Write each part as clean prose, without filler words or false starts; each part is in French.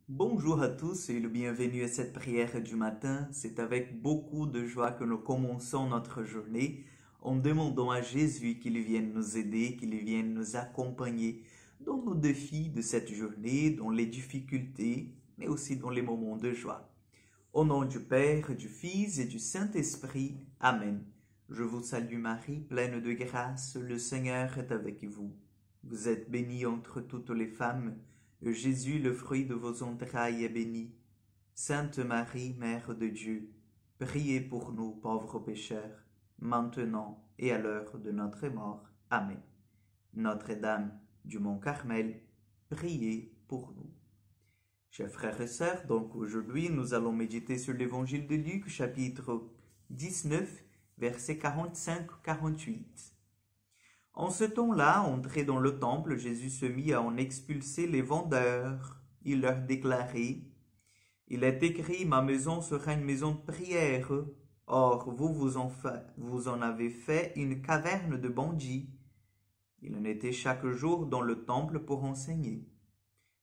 Bonjour à tous et le bienvenue à cette prière du matin. C'est avec beaucoup de joie que nous commençons notre journée en demandant à Jésus qu'il vienne nous aider, qu'il vienne nous accompagner dans nos défis de cette journée, dans les difficultés, mais aussi dans les moments de joie. Au nom du Père, du Fils et du Saint-Esprit. Amen. Je vous salue Marie, pleine de grâce, le Seigneur est avec vous. Vous êtes bénie entre toutes les femmes, et Jésus, le fruit de vos entrailles, est béni. Sainte Marie, Mère de Dieu, priez pour nous pauvres pécheurs, maintenant et à l'heure de notre mort. Amen. Notre-Dame du Mont Carmel, priez pour nous. Chers frères et sœurs, donc aujourd'hui nous allons méditer sur l'évangile de Luc, chapitre 19, versets 45-48. En ce temps-là, entré dans le temple, Jésus se mit à en expulser les vendeurs. Il leur déclarait, « Il est écrit, ma maison sera une maison de prière. Or, vous en avez fait une caverne de bandits. » Il en était chaque jour dans le temple pour enseigner.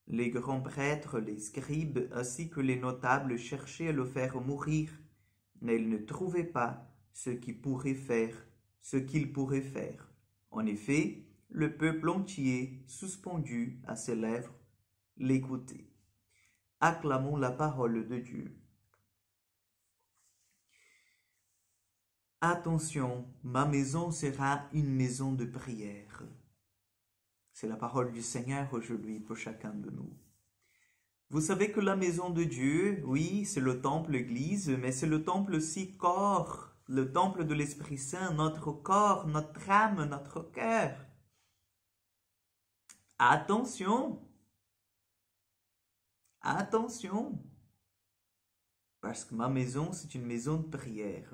Les grands prêtres, les scribes, ainsi que les notables cherchaient à le faire mourir, mais ils ne trouvaient pas ce qu'ils pourraient faire. En effet, le peuple entier, suspendu à ses lèvres, l'écoutait. Acclamons la parole de Dieu. Attention, ma maison sera une maison de prière. C'est la parole du Seigneur aujourd'hui pour chacun de nous. Vous savez que la maison de Dieu, oui, c'est le temple, l'église, mais c'est le temple aussi corps, le temple de l'Esprit Saint, notre corps, notre âme, notre cœur. Attention, attention, parce que ma maison, c'est une maison de prière.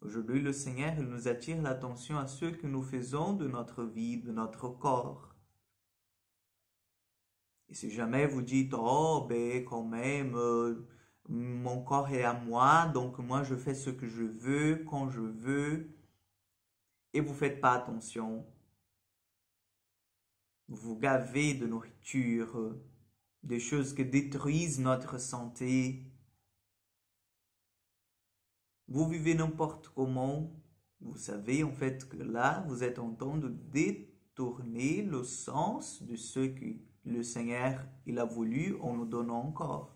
Aujourd'hui, le Seigneur nous attire l'attention à ce que nous faisons de notre vie, de notre corps. Et si jamais vous dites, oh, ben quand même, mon corps est à moi, donc moi je fais ce que je veux, quand je veux, et vous ne faites pas attention, vous vous gavez de nourriture, des choses qui détruisent notre santé, vous vivez n'importe comment, vous savez en fait que là, vous êtes en train de détourner le sens de ce que le Seigneur il a voulu en nous donnant encore.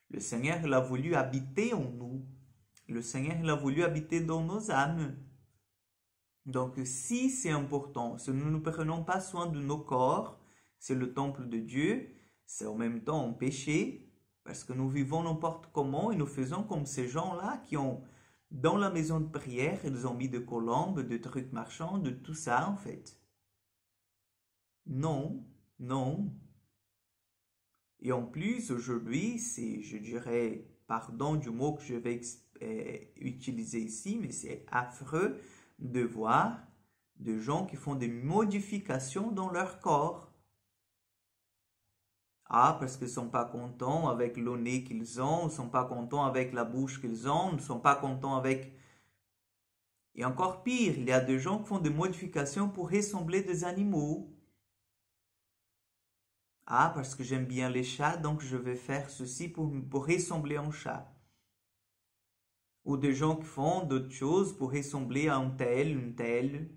Le Seigneur il a voulu habiter en nous. Le Seigneur il a voulu habiter dans nos âmes. Donc si c'est important, si nous ne prenons pas soin de nos corps, c'est le temple de Dieu, c'est en même temps un péché, parce que nous vivons n'importe comment et nous faisons comme ces gens-là qui ont, dans la maison de prière, ils ont mis de colombes, de trucs marchands, de tout ça en fait. Non, non. Et en plus, aujourd'hui, c'est, je dirais, pardon du mot que je vais utiliser ici, mais c'est affreux de voir des gens qui font des modifications dans leur corps. Ah, parce qu'ils ne sont pas contents avec le nez qu'ils ont, ils ne sont pas contents avec la bouche qu'ils ont, ils ne sont pas contents avec... Et encore pire, il y a des gens qui font des modifications pour ressembler des animaux. Ah, parce que j'aime bien les chats, donc je vais faire ceci pour ressembler à un chat. Ou des gens qui font d'autres choses pour ressembler à un tel, une telle.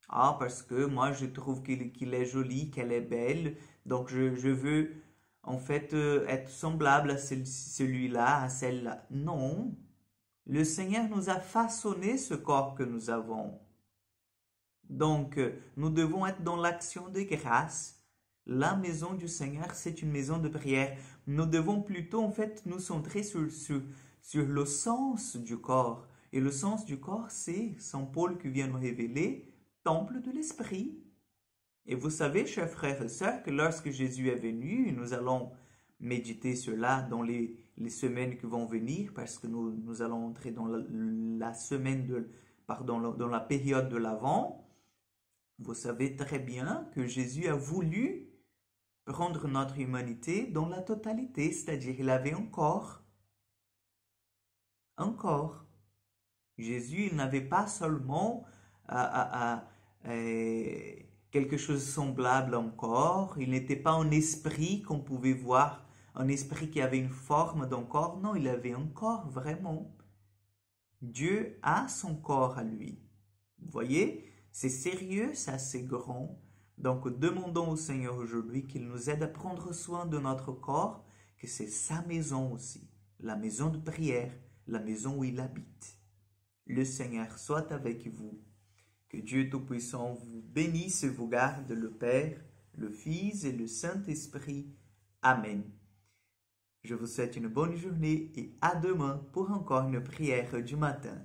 Ah, parce que moi je trouve qu'il est joli, qu'elle est belle, donc je veux en fait être semblable à celui-là, à celle-là. Non, le Seigneur nous a façonné ce corps que nous avons. Donc, nous devons être dans l'action de grâce. La maison du Seigneur, c'est une maison de prière. Nous devons plutôt, en fait, nous centrer sur le sens du corps. Et le sens du corps, c'est Saint Paul qui vient nous révéler, temple de l'Esprit. Et vous savez, chers frères et sœurs, que lorsque Jésus est venu, nous allons méditer cela dans les semaines qui vont venir, parce que nous allons entrer dans la semaine dans la période de l'Avent. Vous savez très bien que Jésus a voulu prendre notre humanité dans la totalité, c'est-à-dire il avait un corps. Un corps. Jésus, il n'avait pas seulement quelque chose de semblable à un corps, il n'était pas un esprit qu'on pouvait voir un esprit qui avait une forme d'un corps. Non, il avait un corps vraiment. Dieu a son corps à lui. Vous voyez, c'est sérieux, c'est assez grand. Donc, demandons au Seigneur aujourd'hui qu'il nous aide à prendre soin de notre corps, que c'est sa maison aussi, la maison de prière, la maison où il habite. Le Seigneur soit avec vous. Que Dieu Tout-Puissant vous bénisse et vous garde, le Père, le Fils et le Saint-Esprit. Amen. Je vous souhaite une bonne journée et à demain pour encore une prière du matin.